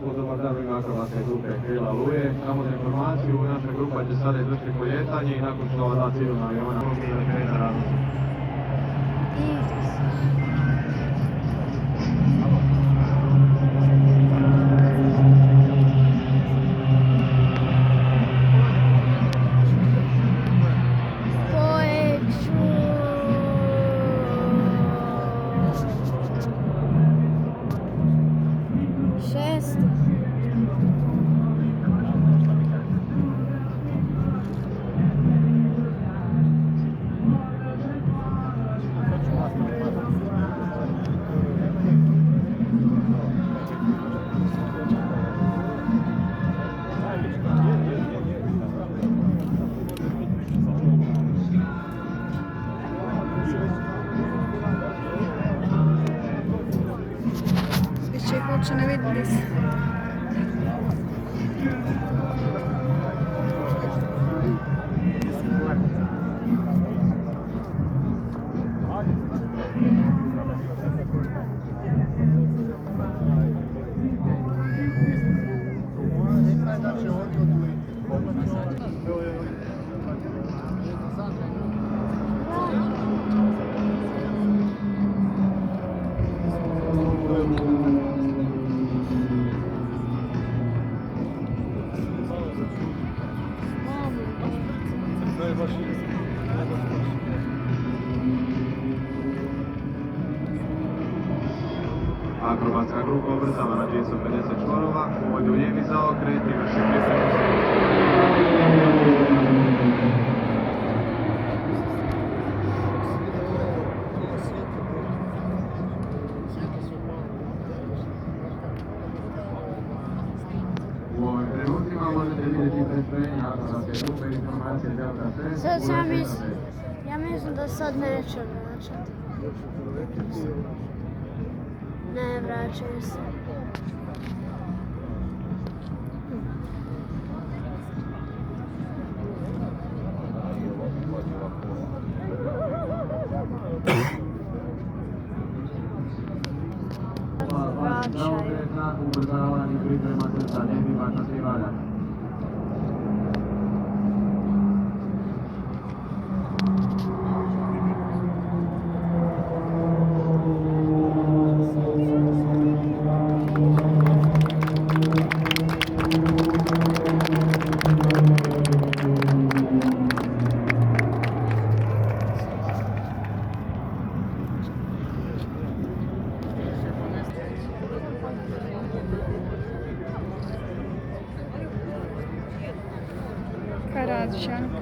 put dobar dan u ime akrobatske grupe Krila Luje. Samo za informaciju, naša grupa će sada izvršiti polijetanje i nakon što ova dva civilna aviona krene različiti. Uopće ne vidi se. Akrobatska grupa ubrzava na 250 čvorova, uvodi u lijevi zaokret i vrši pripremu. U ovim trenutima možete vidjeti predstojenje akrobatske grupe i informacije Delta 6. Ja mislim da sad neće vraćati. Ne, vraćaju se. Karadžićanka.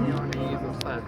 I oni idu sad.